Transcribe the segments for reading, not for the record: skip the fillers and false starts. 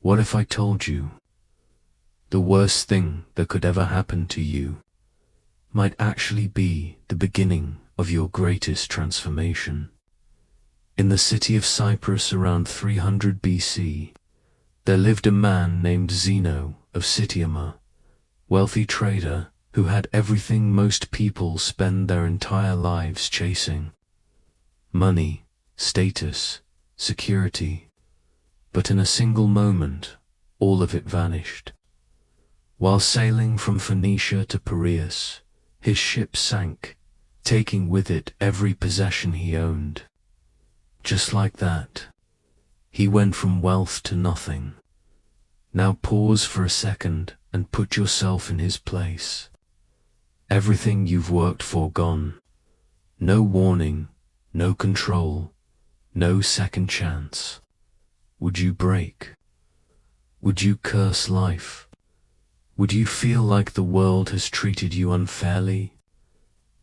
What if I told you the worst thing that could ever happen to you might actually be the beginning of your greatest transformation? In the city of Cyprus around 300 BC, there lived a man named Zeno of Citium, wealthy trader who had everything most people spend their entire lives chasing: money, status, security. But in a single moment, all of it vanished. While sailing from Phoenicia to Piraeus, his ship sank, taking with it every possession he owned. Just like that, he went from wealth to nothing. Now pause for a second and put yourself in his place. Everything you've worked for gone. No warning, no control, no second chance. Would you break? Would you curse life? Would you feel like the world has treated you unfairly?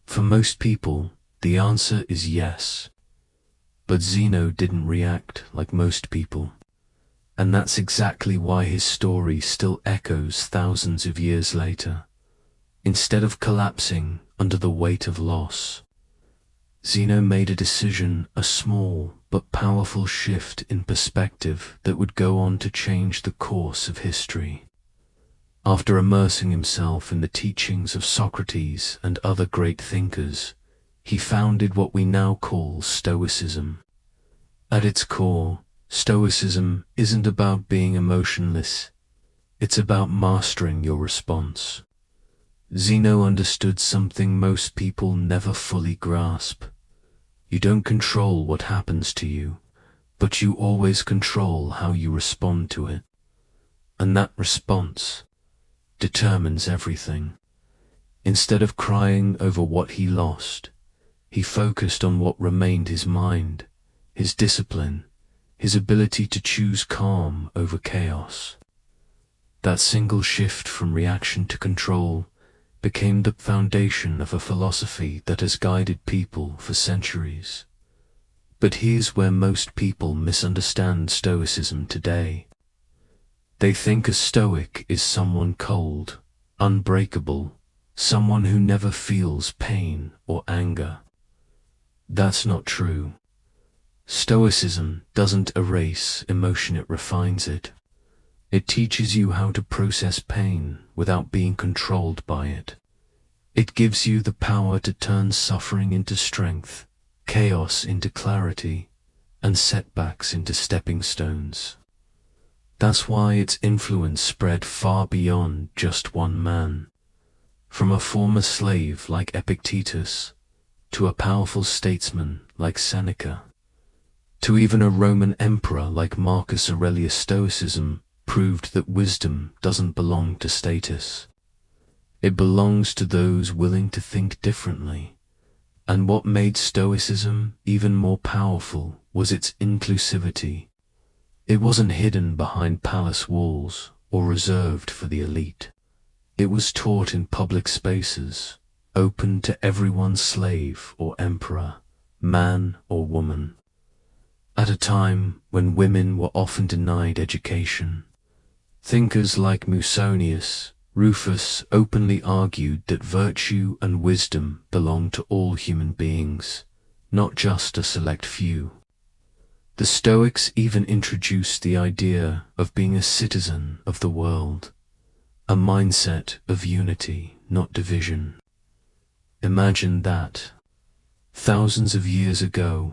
For most people, the answer is yes. But Zeno didn't react like most people. And that's exactly why his story still echoes thousands of years later. Instead of collapsing under the weight of loss, Zeno made a decision, a small but powerful shift in perspective that would go on to change the course of history. After immersing himself in the teachings of Socrates and other great thinkers, he founded what we now call Stoicism. At its core, Stoicism isn't about being emotionless, it's about mastering your response. Zeno understood something most people never fully grasp. You don't control what happens to you, but you always control how you respond to it. And that response determines everything. Instead of crying over what he lost, he focused on what remained: his mind, his discipline, his ability to choose calm over chaos. That single shift from reaction to control became the foundation of a philosophy that has guided people for centuries. But here's where most people misunderstand Stoicism today. They think a Stoic is someone cold, unbreakable, someone who never feels pain or anger. That's not true. Stoicism doesn't erase emotion, it refines it. It teaches you how to process pain without being controlled by it. It gives you the power to turn suffering into strength, chaos into clarity, and setbacks into stepping stones. That's why its influence spread far beyond just one man. From a former slave like Epictetus, to a powerful statesman like Seneca, to even a Roman emperor like Marcus Aurelius, Stoicism proved that wisdom doesn't belong to status. It belongs to those willing to think differently. And what made Stoicism even more powerful was its inclusivity. It wasn't hidden behind palace walls or reserved for the elite. It was taught in public spaces, open to everyone, slave or emperor, man or woman. At a time when women were often denied education, thinkers like Musonius, Rufus openly argued that virtue and wisdom belong to all human beings, not just a select few. The Stoics even introduced the idea of being a citizen of the world, a mindset of unity, not division. Imagine that. Thousands of years ago,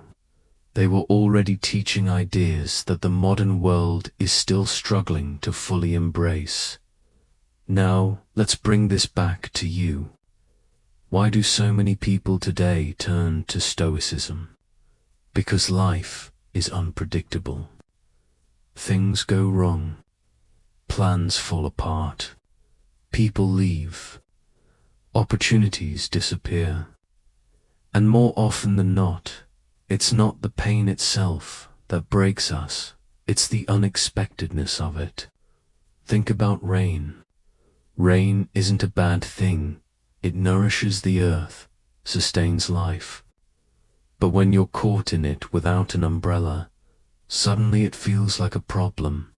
they were already teaching ideas that the modern world is still struggling to fully embrace. Now, let's bring this back to you. Why do so many people today turn to Stoicism? Because life is unpredictable. Things go wrong. Plans fall apart. People leave. Opportunities disappear. And more often than not, it's not the pain itself that breaks us, it's the unexpectedness of it. Think about rain. Rain isn't a bad thing. It nourishes the earth, sustains life. But when you're caught in it without an umbrella, suddenly it feels like a problem.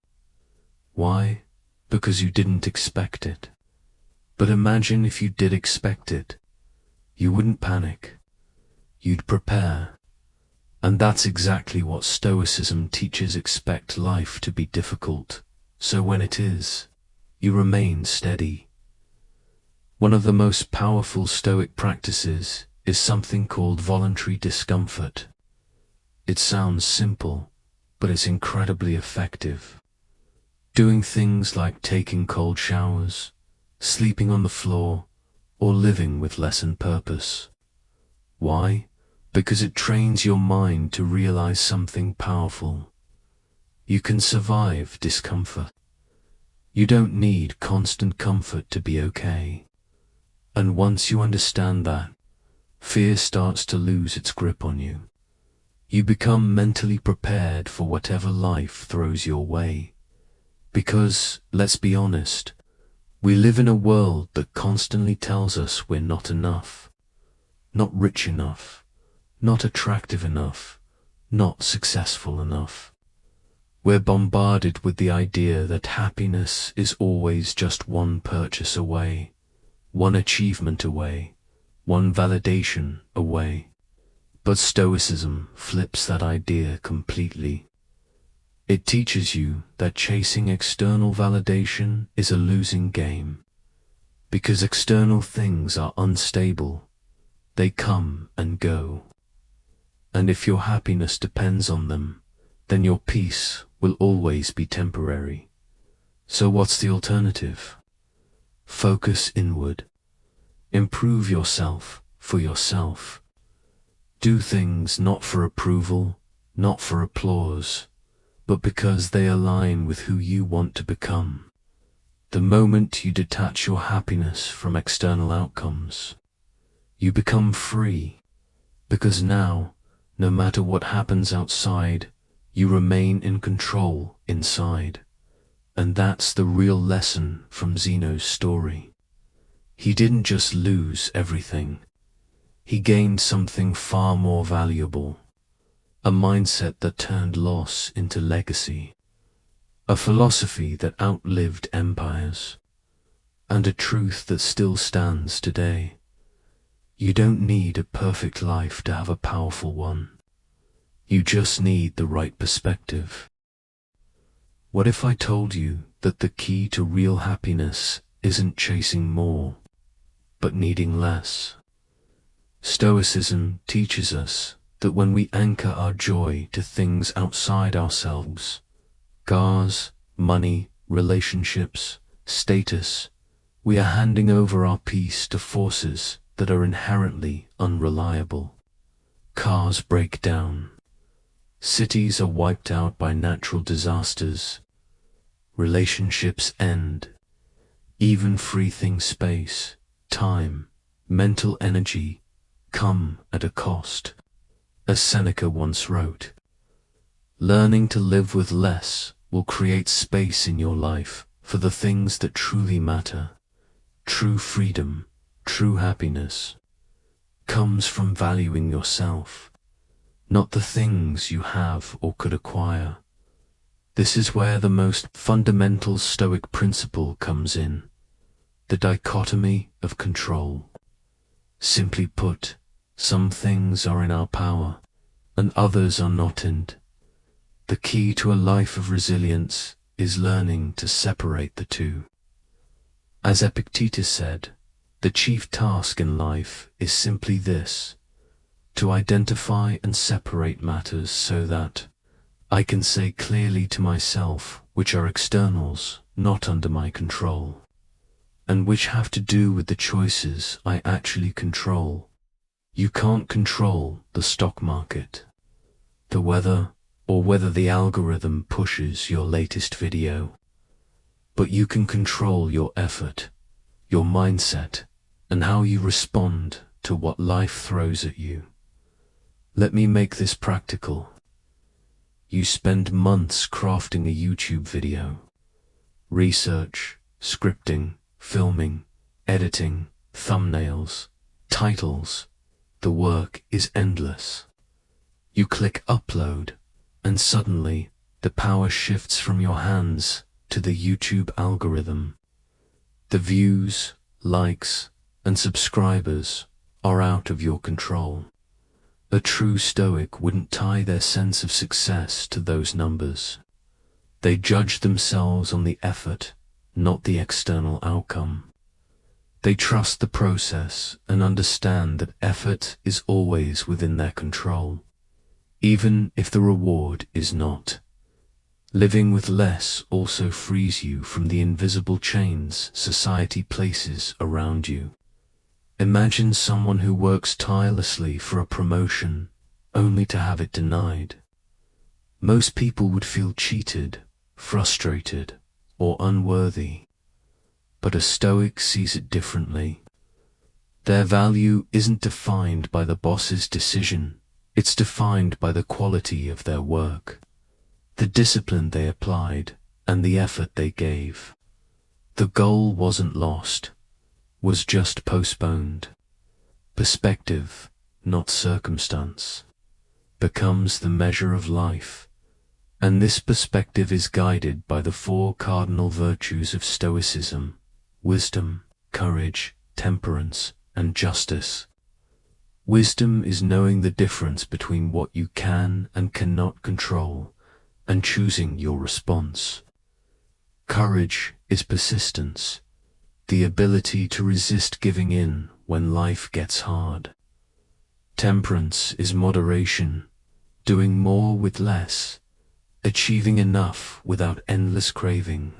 Why? Because you didn't expect it. But imagine if you did expect it. You wouldn't panic. You'd prepare. And that's exactly what Stoicism teaches. Expect life to be difficult, so when it is, you remain steady. One of the most powerful Stoic practices is something called voluntary discomfort. It sounds simple, but it's incredibly effective. Doing things like taking cold showers, sleeping on the floor, or living with lessened purpose. Why? Because it trains your mind to realize something powerful. You can survive discomfort. You don't need constant comfort to be okay. And once you understand that, fear starts to lose its grip on you. You become mentally prepared for whatever life throws your way. Because, let's be honest, we live in a world that constantly tells us we're not enough, not rich enough, not attractive enough, not successful enough. We're bombarded with the idea that happiness is always just one purchase away, one achievement away, one validation away. But Stoicism flips that idea completely. It teaches you that chasing external validation is a losing game, because external things are unstable. They come and go. And if your happiness depends on them, then your peace will always be temporary. So what's the alternative? Focus inward. Improve yourself for yourself. Do things not for approval, not for applause, but because they align with who you want to become. The moment you detach your happiness from external outcomes, you become free, because now, no matter what happens outside, you remain in control inside. And that's the real lesson from Zeno's story. He didn't just lose everything. He gained something far more valuable. A mindset that turned loss into legacy. A philosophy that outlived empires. And a truth that still stands today. You don't need a perfect life to have a powerful one. You just need the right perspective. What if I told you that the key to real happiness isn't chasing more, but needing less? Stoicism teaches us that when we anchor our joy to things outside ourselves, cars, money, relationships, status, we are handing over our peace to forces that are inherently unreliable. Cars break down. Cities are wiped out by natural disasters. Relationships end. Even breathing space, time, mental energy come at a cost. As Seneca once wrote, learning to live with less will create space in your life for the things that truly matter. True freedom, true happiness, comes from valuing yourself, not the things you have or could acquire. This is where the most fundamental Stoic principle comes in, the dichotomy of control. Simply put, some things are in our power, and others are not. And the key to a life of resilience is learning to separate the two. As Epictetus said, the chief task in life is simply this: to identify and separate matters so that I can say clearly to myself which are externals not under my control, and which have to do with the choices I actually control. You can't control the stock market, the weather, or whether the algorithm pushes your latest video. But you can control your effort, your mindset, and how you respond to what life throws at you. Let me make this practical. You spend months crafting a YouTube video. Research, scripting, filming, editing, thumbnails, titles. The work is endless. You click upload, and suddenly the power shifts from your hands to the YouTube algorithm. The views, likes, and subscribers are out of your control. A true Stoic wouldn't tie their sense of success to those numbers. They judge themselves on the effort, not the external outcome. They trust the process and understand that effort is always within their control, even if the reward is not. Living with less also frees you from the invisible chains society places around you. Imagine someone who works tirelessly for a promotion only to have it denied. Most people would feel cheated, frustrated, or unworthy. But a Stoic sees it differently. Their value isn't defined by the boss's decision, it's defined by the quality of their work, the discipline they applied, and the effort they gave. The goal wasn't lost, was just postponed. Perspective, not circumstance, becomes the measure of life, and this perspective is guided by the four cardinal virtues of Stoicism: wisdom, courage, temperance, and justice. Wisdom is knowing the difference between what you can and cannot control, and choosing your response. Courage is persistence, the ability to resist giving in when life gets hard. Temperance is moderation, doing more with less, achieving enough without endless craving.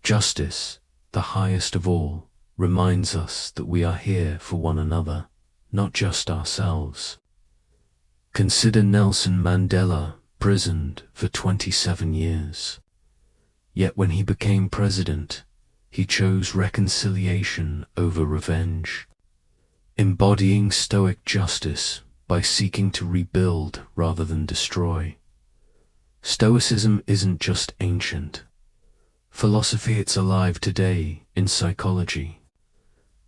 Justice, the highest of all, reminds us that we are here for one another, not just ourselves. Consider Nelson Mandela, imprisoned for 27 years. Yet when he became president, he chose reconciliation over revenge, embodying Stoic justice by seeking to rebuild rather than destroy. Stoicism isn't just ancient philosophy, it's alive today in psychology.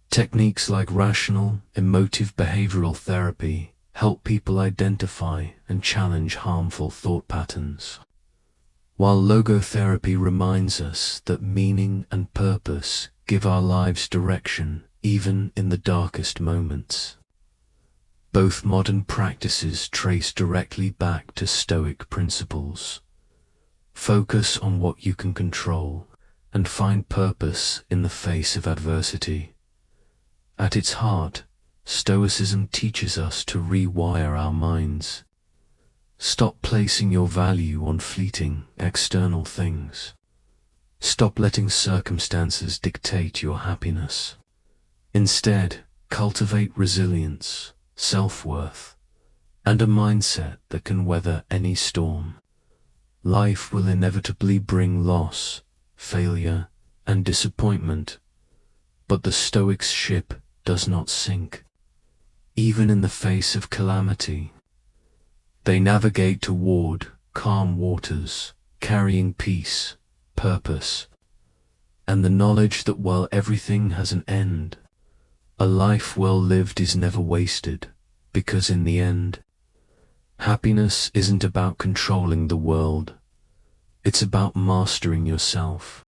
Techniques like rational, emotive behavioral therapy help people identify and challenge harmful thought patterns, while logotherapy reminds us that meaning and purpose give our lives direction even in the darkest moments. Both modern practices trace directly back to Stoic principles. Focus on what you can control and find purpose in the face of adversity. At its heart, Stoicism teaches us to rewire our minds. Stop placing your value on fleeting, external things. Stop letting circumstances dictate your happiness. Instead, cultivate resilience, self-worth, and a mindset that can weather any storm. Life will inevitably bring loss, failure, and disappointment, but the Stoic's ship does not sink. Even in the face of calamity, they navigate toward calm waters, carrying peace, purpose, and the knowledge that while everything has an end, a life well lived is never wasted, because in the end, happiness isn't about controlling the world, it's about mastering yourself.